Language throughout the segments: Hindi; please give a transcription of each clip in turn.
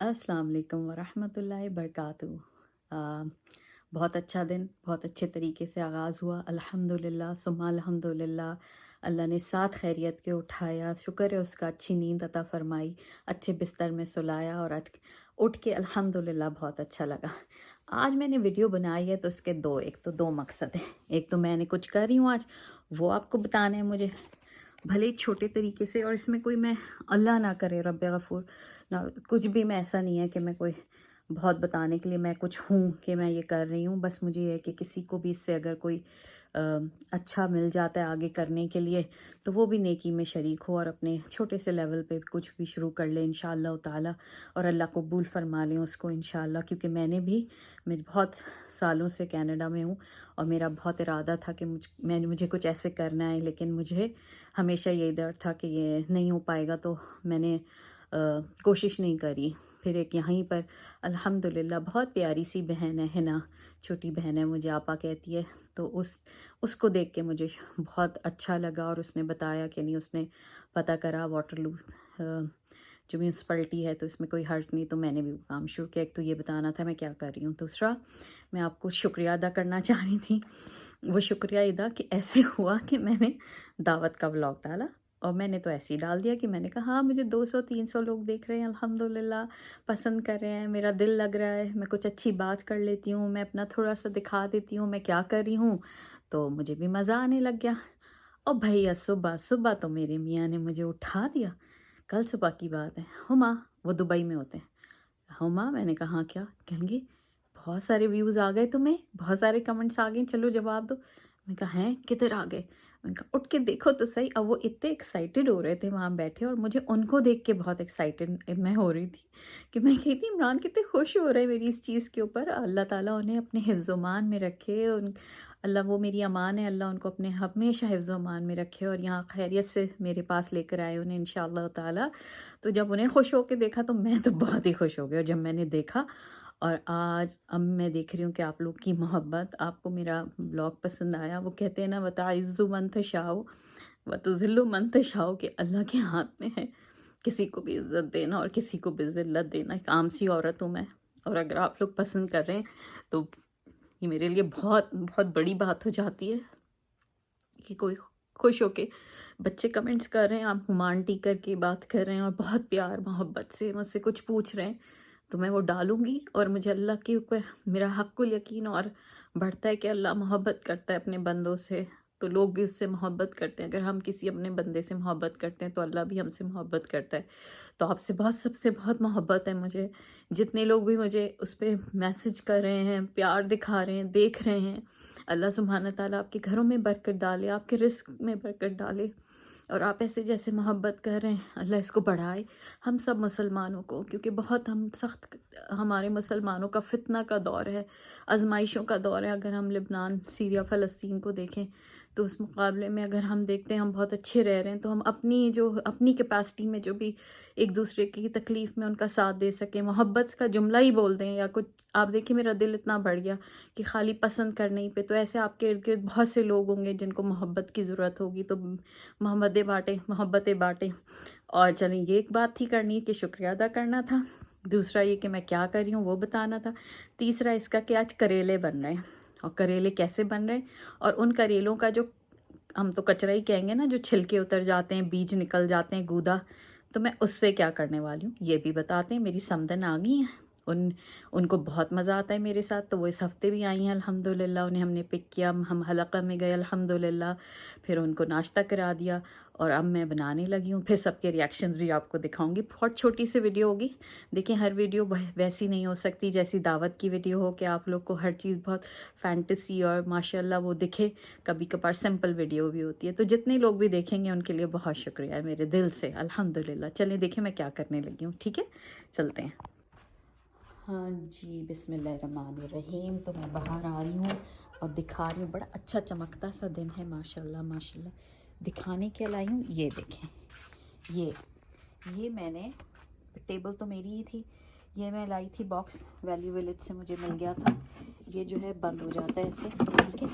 अस्सलाम वालेकुम वरहमतुल्लाहि बरकातुहू। बहुत अच्छा दिन बहुत अच्छे तरीके से आगाज़ हुआ। अल्हम्दुलिल्लाह सुम्मा अल्हम्दुलिल्लाह। अल्लाह ने साथ खैरियत के उठाया, शुक्र है उसका, अच्छी नींद अता फ़रमाई, अच्छे बिस्तर में सुलाया और उठ के अल्हम्दुलिल्लाह बहुत अच्छा लगा। आज मैंने वीडियो बनाई है तो उसके एक तो दो मकसद हैं। एक तो मैंने कुछ कर रही हूँ आज, वो आपको बताना है मुझे, भले ही छोटे तरीके से, और इसमें कोई मैं अल्लाह ना करे रब्बे गफ़ूर ना, कुछ भी मैं ऐसा नहीं है कि मैं कोई बहुत बताने के लिए मैं कुछ हूँ कि मैं ये कर रही हूँ। बस मुझे ये है कि किसी को भी इससे अगर कोई अच्छा मिल जाता है आगे करने के लिए तो वो भी नेकी में शरीक हो और अपने छोटे से लेवल पे कुछ भी शुरू कर ले इंशाअल्लाह ताला, और अल्लाह कबूल फरमा लें उसको इंशाअल्लाह। क्योंकि मैं बहुत सालों से कनाडा में हूँ और मेरा बहुत इरादा था कि मुझे कुछ ऐसे करना है, लेकिन मुझे हमेशा यही डर था कि ये नहीं हो पाएगा, तो मैंने कोशिश नहीं करी। फिर एक यहीं पर अल्हम्दुलिल्लाह बहुत प्यारी सी बहन है हिना, छोटी बहन है, मुझे आपा कहती है, तो उसको देख के मुझे बहुत अच्छा लगा। और उसने बताया कि नहीं, उसने पता करा वाटरलू जो म्यूनसिपलिटी है तो इसमें कोई हर्ट नहीं, तो मैंने भी वो काम शुरू किया। एक तो ये बताना था मैं क्या कर रही हूँ, दूसरा मैं आपको शुक्रिया अदा करना चाह रही थी। वो शुक्रिया अदा कि ऐसे हुआ कि मैंने दावत का व्लॉग डाला, और मैंने तो ऐसे ही डाल दिया कि मैंने कहा हाँ मुझे 200-300 लोग देख रहे हैं, अल्हम्दुलिल्लाह पसंद कर रहे हैं, मेरा दिल लग रहा है, मैं कुछ अच्छी बात कर लेती हूँ, मैं अपना थोड़ा सा दिखा देती हूँ मैं क्या कर रही हूँ, तो मुझे भी मज़ा आने लग गया। और भैया सुबह सुबह तो मेरे मियाँ ने मुझे उठा दिया। कल सुबह की बात है, हुमा वो दुबई में होते हैं। हुमा, मैंने कहा हाँ क्या? कहेंगे बहुत सारे व्यूज़ आ गए तुम्हें, बहुत सारे कमेंट्स आ गए, चलो जवाब दो। मैंने कहा हैं किधर आ गए? मैंने कहा उठ के देखो तो सही। अब वो इतने एक्साइटेड हो रहे थे वहाँ बैठे, और मुझे उनको देख के बहुत एक्साइटेड मैं हो रही थी कि मैं कहती इमरान कितने खुश हो रहे हैं मेरी इस चीज़ के ऊपर। अल्लाह ताला उन्हें अपने हिफ्ज़-ओ-मान में रखे, अल्लाह वो मेरी अमान है, अल्लाह उनको अपने हमेशा हिफ्ज़-ओ-मान में रखे और यहाँ खैरियत से मेरे पास लेकर आए उन्हें इंशाअल्लाह ताला। तो जब उन्हें खुश होकर देखा तो मैं तो बहुत ही खुश हो गई, और जब मैंने देखा, और आज अब मैं देख रही हूँ कि आप लोग की मोहब्बत, आपको मेरा ब्लॉग पसंद आया। वो कहते हैं ना वताइज़्ज़ु मन तशाओ व तुज़िल्लु मन तशाओ, कि अल्लाह के हाथ में है किसी को भी इज़्ज़त देना और किसी को भी ज़िल्लत देना। एक आम सी औरत हूँ मैं, और अगर आप लोग पसंद कर रहे हैं तो ये मेरे लिए बहुत बहुत बड़ी बात हो जाती है कि कोई खुश होके बच्चे कमेंट्स कर रहे हैं, आप हुमान टीकर की बात कर रहे हैं और बहुत प्यार मोहब्बत से मुझसे कुछ पूछ रहे हैं, तो मैं वो डालूँगी। और मुझे अल्लाह के ऊपर मेरा हक़्क़ुल यकीन और बढ़ता है कि अल्लाह मोहब्बत करता है अपने बंदों से, तो लोग भी उससे मोहब्बत करते हैं। अगर हम किसी अपने बंदे से मोहब्बत करते हैं तो अल्लाह भी हमसे मोहब्बत करता है। तो आपसे बहुत, सबसे बहुत मोहब्बत है मुझे। जितने लोग भी मुझे उस पर मैसेज कर रहे हैं, प्यार दिखा रहे हैं, देख रहे हैं, अल्लाह सुब्हाना ताला आपके घरों में बरकत डाले, आपके रिस्क में बरकत डाले, और आप ऐसे जैसे मोहब्बत कर रहे हैं अल्लाह इसको बढ़ाए हम सब मुसलमानों को। क्योंकि बहुत हम सख्त, हमारे मुसलमानों का फितना का दौर है, आजमाइशों का दौर है। अगर हम लिबनान, सीरिया, फ़लस्तीन को देखें तो उस मुकाबले में अगर हम देखते हैं हम बहुत अच्छे रह रहे हैं, तो हम अपनी कैपेसिटी में जो भी एक दूसरे की तकलीफ़ में उनका साथ दे सकें, मोहब्बत का जुमला ही बोल दें या कुछ। आप देखिए मेरा दिल इतना बढ़ गया कि खाली पसंद करने ही पे, तो ऐसे आपके इर्द गिर्द बहुत से लोग होंगे जिनको मोहब्बत की ज़रूरत होगी, तो मोहब्बतें बाँटें। और चलें, ये एक बात थी करनी कि शुक्रिया अदा करना था, दूसरा ये कि मैं क्या कर रही हूँ वो बताना था, तीसरा इसका कि आज करेले बन रहे हैं। और करेले कैसे बन रहे हैं, और उन करेलों का जो हम तो कचरा ही कहेंगे ना, जो छिलके उतर जाते हैं, बीज निकल जाते हैं, गूदा, तो मैं उससे क्या करने वाली हूँ ये भी बताते हैं। मेरी समदन आ गई हैं, उनको बहुत मज़ा आता है मेरे साथ, तो वो इस हफ़्ते भी आई हैं अल्हम्दुलिल्लाह। उन्हें हमने पिक किया, हम हलक़ा में गए अल्हम्दुलिल्लाह, फिर उनको नाश्ता करा दिया, और अब मैं बनाने लगी हूँ। फिर सबके रिएक्शंस भी आपको दिखाऊंगी। बहुत छोटी सी वीडियो होगी, देखिए हर वीडियो वैसी नहीं हो सकती जैसी दावत की वीडियो हो कि आप लोग को हर चीज़ बहुत फैंटेसी और माशाल्लाह वो दिखे। कभी कभार सिंपल वीडियो भी होती है, तो जितने लोग भी देखेंगे उनके लिए बहुत शुक्रिया है मेरे दिल से अल्हम्दुलिल्लाह। चलिए देखिए मैं क्या करने लगी हूँ, ठीक है, चलते हैं। हाँ जी, बिस्मिल्लाहिर्रहमानिर्रहीम। तो मैं बाहर आ रही हूँ और दिखा रही हूँ, बड़ा अच्छा चमकता सा दिन है माशाल्लाह माशाल्लाह। दिखाने के लाई हूँ, ये देखें, ये मैंने, टेबल तो मेरी ही थी, ये मैं लाई थी बॉक्स, वैल्यू विलेज से मुझे मिल गया था। ये जो है बंद हो जाता है ऐसे, ठीक है,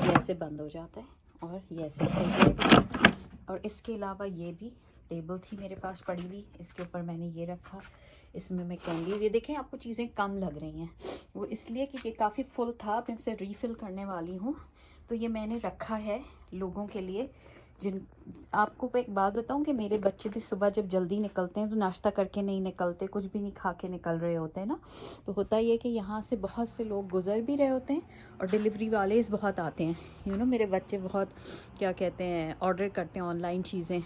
ये ऐसे बंद हो जाता है, और ये ऐसे खुल जाएगा। और इसके अलावा ये भी टेबल थी मेरे पास पड़ी हुई, इसके ऊपर मैंने ये रखा। इसमें मैं कैंडीज़, ये देखें आपको चीज़ें कम लग रही हैं, वो इसलिए कि ये काफ़ी फुल था, अब मैं इसे रीफ़िल करने वाली हूँ। तो ये मैंने रखा है लोगों के लिए जिन, आपको एक बात बताऊं कि मेरे बच्चे भी सुबह जब जल्दी निकलते हैं तो नाश्ता करके नहीं निकलते, कुछ भी नहीं खा के निकल रहे होते हैं ना। तो होता ये कि यहाँ से बहुत से लोग गुजर भी रहे होते हैं और डिलीवरी वाले बहुत आते हैं। मेरे बच्चे बहुत क्या कहते हैं ऑर्डर करते हैं ऑनलाइन चीज़ें,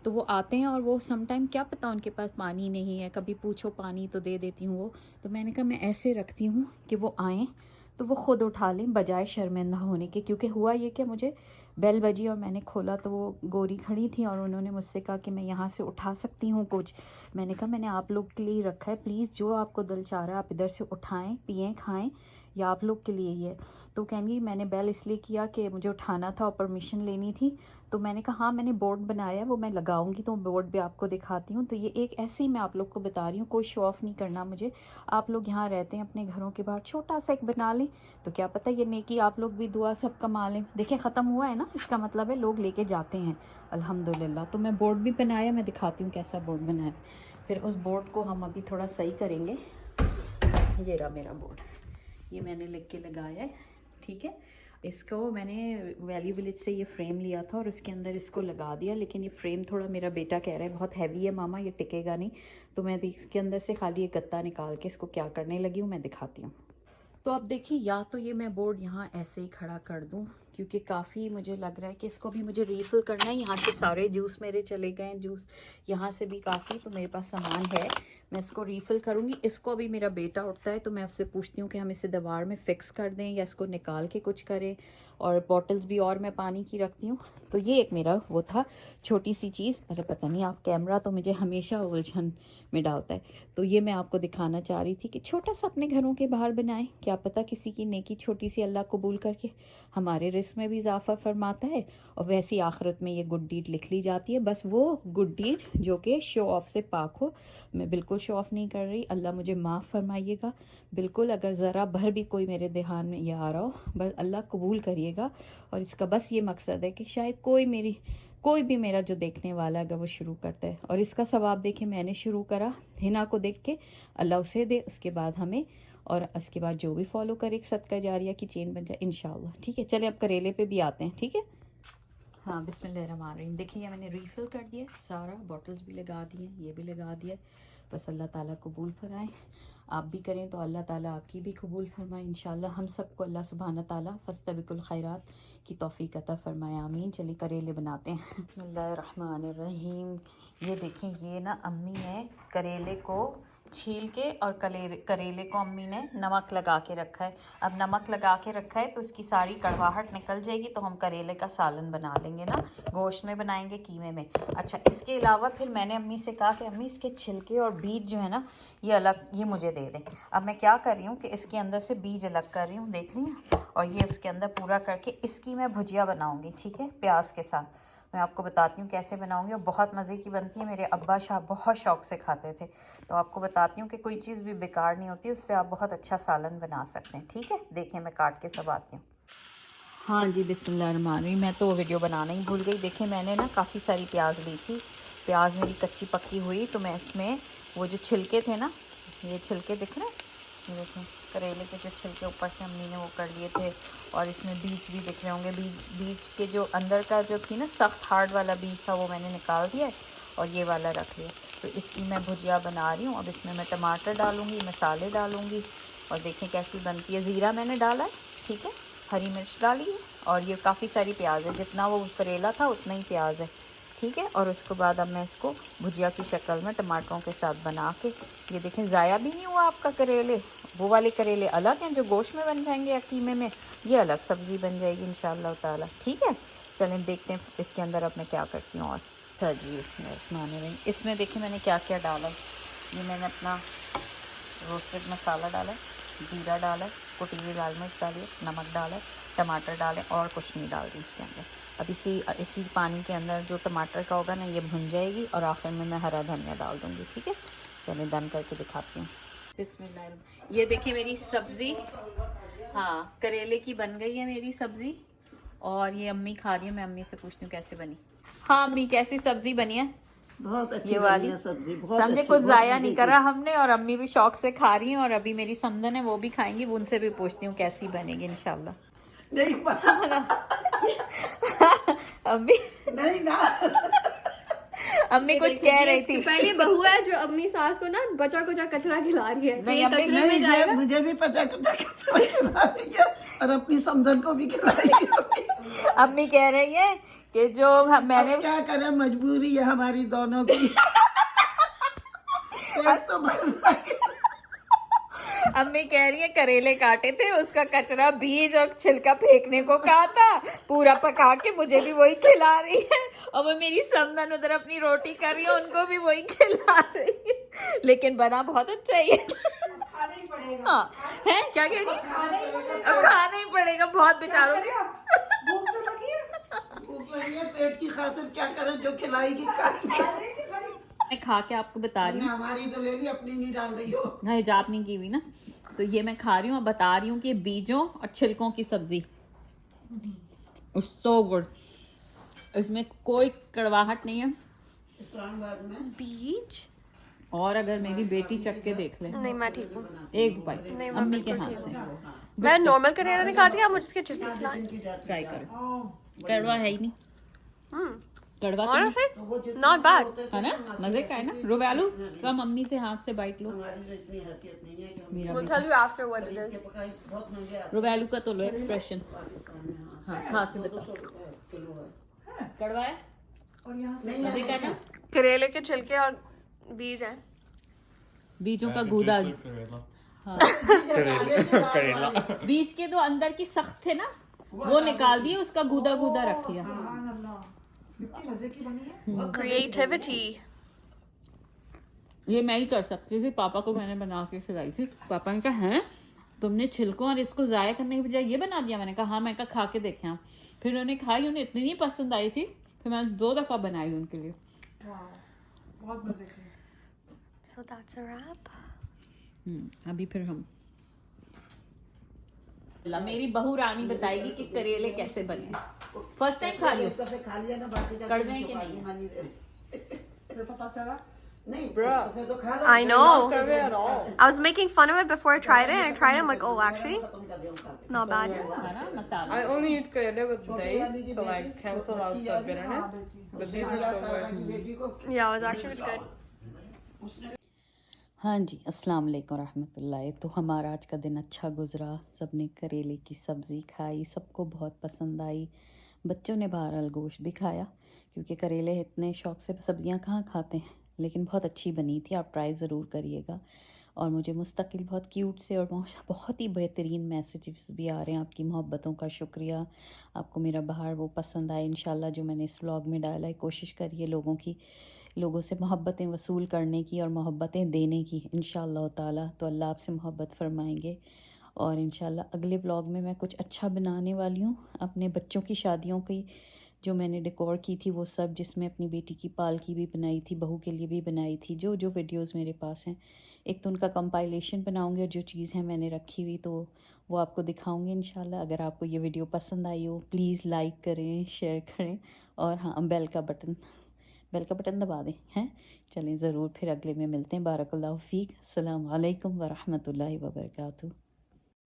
तो वो आते हैं और वो समटाइम क्या पता उनके पास पानी नहीं है, कभी पूछो पानी तो दे देती हूँ वो। तो मैंने कहा मैं ऐसे रखती हूँ कि वो आएँ तो वो ख़ुद उठा लें बजाय शर्मिंदा होने के। क्योंकि हुआ ये कि मुझे बेल बजी और मैंने खोला तो वो गोरी खड़ी थी और उन्होंने मुझसे कहा कि मैं यहाँ से उठा सकती हूँ कुछ। मैंने कहा मैंने आप लोग के लिए रखा है, प्लीज़ जो आपको दिल चाह रहा है आप इधर से उठाएं, पिएं, खाएं, या आप लोग के लिए ही है। तो कहेंगी मैंने बेल इसलिए किया कि मुझे उठाना था और परमिशन लेनी थी। तो मैंने कहा हाँ मैंने बोर्ड बनाया है, वो मैं लगाऊंगी तो बोर्ड भी आपको दिखाती हूँ। तो ये एक ऐसे ही मैं आप लोग को बता रही हूँ, कोई शो ऑफ़ नहीं करना मुझे। आप लोग यहाँ रहते हैं अपने घरों के बाहर छोटा सा एक बना लें तो क्या पता ये नेकी आप लोग भी दुआ सब कमा लें। देखिए ख़त्म हुआ है ना, इसका मतलब है लोग लेके जाते हैं अल्हम्दुलिल्लाह। तो मैं बोर्ड भी बनाया, मैं दिखाती हूँ कैसा बोर्ड बनाया। फिर उस बोर्ड को हम अभी थोड़ा सही करेंगे। ये रहा मेरा बोर्ड, ये मैंने लिख के लगाया है, ठीक है। इसको मैंने वैली विलेज से ये फ़्रेम लिया था और उसके अंदर इसको लगा दिया, लेकिन ये फ़्रेम थोड़ा मेरा बेटा कह रहा है बहुत हैवी है मामा, ये टिकेगा नहीं। तो मैं इसके अंदर से खाली एक गत्ता निकाल के इसको क्या करने लगी हूँ मैं दिखाती हूँ। तो अब देखिए, या तो ये मैं बोर्ड यहाँ ऐसे ही खड़ा कर दूँ क्योंकि काफ़ी मुझे लग रहा है कि इसको भी मुझे रीफ़िल करना है। यहाँ से सारे जूस मेरे चले गए हैं, जूस यहाँ से भी काफ़ी, तो मेरे पास सामान है, मैं इसको रीफ़िल करूँगी। इसको अभी मेरा बेटा उठता है तो मैं उससे पूछती हूँ कि हम इसे दीवार में फ़िक्स कर दें या इसको निकाल के कुछ करें। और बॉटल्स भी और मैं पानी की रखती हूँ। तो ये एक मेरा वो था छोटी सी चीज़। अरे पता नहीं, आप कैमरा तो मुझे हमेशा उलझन में डालता है। तो ये मैं आपको दिखाना चाह रही थी कि छोटा सा अपने घरों के बाहर बनाएं, क्या पता किसी की नेकी छोटी सी अल्लाह कबूल करके हमारे रिस्क में भी इजाफ़ा फरमाता है। और वैसी आखिरत में ये गुड डीड लिख ली जाती है, बस वो गुड डीड जो कि शो ऑफ़ से पाक हो। मैं बिल्कुल शो ऑफ़ नहीं कर रही, अल्लाह मुझे माफ़ फरमाइएगा। बिल्कुल अगर ज़रा भर भी कोई मेरे ध्यान में ये आ रहा हो, बस अल्लाह कबूल करिएगा। और इसका बस ये मकसद है कि शायद कोई भी मेरा जो देखने वाला है अगर वो शुरू करता है, और इसका सवाब देखिए मैंने शुरू करा हिना को देख के, अल्लाह उसे दे, उसके बाद हमें, और उसके बाद जो भी फॉलो करे एक सदका जारिया की चेन बन जाए इंशाल्लाह। ठीक है, चले अब करेले पे भी आते हैं। ठीक है, हाँ बिस्मिल्लाहिर्रहमानिर्रहीम। देखिए ये मैंने रीफ़िल कर दिया सारा, बॉटल्स भी लगा दिए, ये भी लगा दिया। बस अल्लाह ताला कबूल फरमाए, आप भी करें तो अल्लाह ताला आपकी भी कबूल फरमाए इंशाल्लाह। हम सबको अल्लाह सुब्हाना ताला फस्तबिकुल खैरात की तौफीक अता फरमाए, आमीन। चलिए करेले बनाते हैं। बिस्मिल्लाहिर्रहमानिर्रहीम। ये देखें, ये ना अम्मी ने करेले को छील के और करेले को अम्मी ने नमक लगा के रखा है। अब नमक लगा के रखा है तो इसकी सारी कड़वाहट निकल जाएगी, तो हम करेले का सालन बना लेंगे ना, गोश्त में बनाएंगे, कीमे में। अच्छा, इसके अलावा फिर मैंने अम्मी से कहा कि अम्मी इसके छिलके और बीज जो है ना ये अलग, ये मुझे दे दें। अब मैं क्या कर रही हूँ कि इसके अंदर से बीज अलग कर रही हूँ, देख रही हैं, और ये इसके अंदर पूरा करके इसकी मैं भुजिया बनाऊँगी। ठीक है, प्याज के साथ मैं आपको बताती हूँ कैसे बनाऊंगी, और बहुत मज़े की बनती है। मेरे अब्बा शाह बहुत शौक़ से खाते थे, तो आपको बताती हूँ कि कोई चीज़ भी बेकार नहीं होती, उससे आप बहुत अच्छा सालन बना सकते हैं। ठीक है, देखें मैं काट के सब आती हूँ। हाँ जी, बिस्मिल्लाहिर्रहमानिर्रहीम। मैं तो वो वीडियो बनाना ही भूल गई। देखें मैंने ना काफ़ी सारी प्याज ली थी, प्याज मेरी कच्ची पक्की हुई, तो मैं इसमें वो जो छिलके थे ना, ये छिलके दिख रहे हैं, ये देखें करेले के जो छिलके ऊपर से अम्मी ने वो कर लिए थे, और इसमें बीज भी दिख रहे होंगे। बीज के जो अंदर का जो थी ना सख्त हार्ड वाला बीज था वो मैंने निकाल दिया है, और ये वाला रख लिया। तो इसकी मैं भुजिया बना रही हूँ। अब इसमें मैं टमाटर डालूँगी, मसाले डालूँगी, और देखें कैसी बनती है। ज़ीरा मैंने डाला है, ठीक है, हरी मिर्च डाली है, और ये काफ़ी सारी प्याज है, जितना वो करेला था उतना ही प्याज है। ठीक है, और उसके बाद अब मैं इसको भुजिया की शक्ल में टमाटरों के साथ बना के, ये देखें ज़ाया भी नहीं हुआ आपका करेले। वो वाले करेले अलग हैं जो गोश्त में बन जाएंगे या कीमे में, ये अलग सब्ज़ी बन जाएगी इंशाअल्लाह ताला। ठीक है, चलें देखते हैं इसके अंदर अब मैं क्या करती हूँ। और अच्छा जी, इसमें देखिए मैंने क्या क्या डाला। ये मैंने अपना रोस्टेड मसाला डाला है, जीरा डाला है, कुटी हुई लाल मिर्च डाली है, नमक डाला है, टमाटर डालें, और कुछ नहीं डाल रही इसके अंदर। अब इसी पानी के अंदर जो टमाटर का होगा ना ये भुन जाएगी, और आखिर में मैं हरा धनिया डाल दूँगी। ठीक है, चलिए दम करके दिखाती हूँ। बिस्मिल्लाह। ये देखिए मेरी सब्ज़ी, हाँ करेले की बन गई है मेरी सब्ज़ी, और ये अम्मी खा रही है, मैं अम्मी से पूछती हूँ कैसे बनी। हाँ अम्मी, कैसी सब्जी बनी है? बहुत अच्छी ये वाली बनी है सब्जी, बहुत समझे, अच्छी, कुछ बहुत जाया मजे नहीं की। करा हमने, और अम्मी भी शौक से खा रही हैं। और अभी मेरी समदन है, वो भी खाएंगी, वो उनसे भी पूछती हूँ कैसी बनेगी इंशाल्लाह। नहीं पता अम्मी नहीं ना, अम्मी कुछ कह रही थी। पहली बहू है जो अपनी सास को ना बचा कुचा कचरा खिला रही है। नहीं, ये अम्मी, कचरे में नहीं जाएगा। मुझे भी पता खिला रही है और अपनी समधन को भी खिलाई। अम्मी कह रही है कि जो मैंने अब क्या करें, मजबूरी है हमारी दोनों की। पेट तो भर रहा है। अम्मी कह रही है करेले काटे थे, उसका कचरा बीज और छिलका फेंकने को कहा था, पूरा पका के मुझे भी वही खिला रही है। और वो मेरी समदन उधर अपनी रोटी कर रही है, उनको भी वही खिला रही है। लेकिन बना बहुत अच्छा ही है। हाँ है, क्या कह रही? अब खाना ही पड़ेगा, बहुत बेचारों की भूख लगी है, पेट की खातिर क्या करें, जो खिलाएगी खाएंगे। मैं खा के आपको बता रही हूँ। हमारी तो ले ली, अपनी नहीं डाल रही हो। ना हिजाब नहीं की हुई ना, तो ये मैं खा रही हूँ और बता रही हूँ कि बीजों और छिलकों की सब्जी सो गुड, इसमें कोई कड़वाहट नहीं है। इस्लामाबाद में बीज? और अगर मेरी बेटी चख के देख ले नहीं मैं ठीक हूँ। एक बाइट नहीं, मैं अम्मी के बिल्कुल हाथ ठीक से मैं नॉर्मल करेला नहीं खाती, आप मुझे इसके छिलके खिलाएं। ट्राई करो। कड़वा है ही नहीं, कड़वा तो नहीं Honestly, not bad. है ना, मजे का है ना। रुबैलू कम अम्मी से हाथ से बाइट लो। हमारी इतनी हैसियत नहीं है कि हम मेरा We'll बेटा tell you after what it is. पकाई बहुत महंगे आते रुबैलू का तो लो एक्सप्रेशन। हाँ खा के बताओ, हैं, किलो है। कड़वा है मजे का है ना। करेले के छिलके और बीज हैं। बीजों का गूदा, हाँ बीज के तो अंदर की सख्त थे ना, वो निकाल दिए, उसका गूदा गूदा रख लिया। Creativity. ये मैं ही कर सकती थी, पापा को मैंने बना के खिलाई थी। पापा ने कहा है तुमने छिलकों और इसको जाया करने के बजाय ये बना दिया। मैंने कहा हाँ, मैं कहा खा के देखें आप। फिर उन्होंने खाई, उन्हें इतनी नहीं पसंद आई थी, फिर मैंने 2 दफा बनाई उनके लिए। So that's a wrap. अभी फिर हम मेरी बहू रानी बताएगी कि करेले कैसे बने। फर्स्ट टाइम खा रही हो, दफे खा लिया ना, बाकी जाके कड़वे के नहीं मानी दे रही। पता चला नहीं Bruh. दफे तो खा लो। I know. करवे at all. I was making fun of it before I tried it, and I tried it. I'm like, oh, actually, खत्म कर दिया खा के। not bad. है ना मसाला। I only eat karele with dahi to like cancel out the bitterness, but these are so good. बेटी को Yeah, it was actually really good. हाँ जी, अस्सलाम वालेकुम रहमतुल्लाह। तो हमारा आज का दिन अच्छा गुजरा, सब ने करेले की सब्ज़ी खाई, सबको बहुत पसंद आई। बच्चों ने बहरहाल गोश्त भी खाया, क्योंकि करेले इतने शौक़ से सब्ज़ियाँ कहाँ खाते हैं, लेकिन बहुत अच्छी बनी थी। आप ट्राई ज़रूर करिएगा। और मुझे मुस्तकिल बहुत क्यूट से और बहुत ही बेहतरीन मैसेजेस भी आ रहे हैं। आपकी मोहब्बतों का शुक्रिया। आपको मेरा बाहर वो पसंद आए इंशाल्लाह, जो मैंने इस व्लॉग में डाला है। कोशिश करिए लोगों से मोहब्बतें वसूल करने की और मोहब्बतें देने की इंशाअल्लाह ताला, तो अल्लाह आपसे मोहब्बत फ़रमाएंगे। और इंशाल्लाह अगले व्लॉग में मैं कुछ अच्छा बनाने वाली हूँ। अपने बच्चों की शादियों की जो मैंने डेकोर की थी वो सब, जिसमें अपनी बेटी की पालकी भी बनाई थी, बहू के लिए भी बनाई थी, जो जो वीडियोस मेरे पास हैं, एक तो उनका कंपाइलेशन बनाऊंगी और जो चीज़ है मैंने रखी हुई तो वो आपको दिखाऊंगी इंशाल्लाह। अगर आपको ये वीडियो पसंद आई हो प्लीज़ लाइक करें, शेयर करें और हाँ बेल का बटन दबा दें। हैं, चलें ज़रूर, फिर अगले में मिलते हैं। बारकल्लाहु फ़ीक। अस्सलाम वालेकुम वरहमतुल्लाहि वबरकातुहू।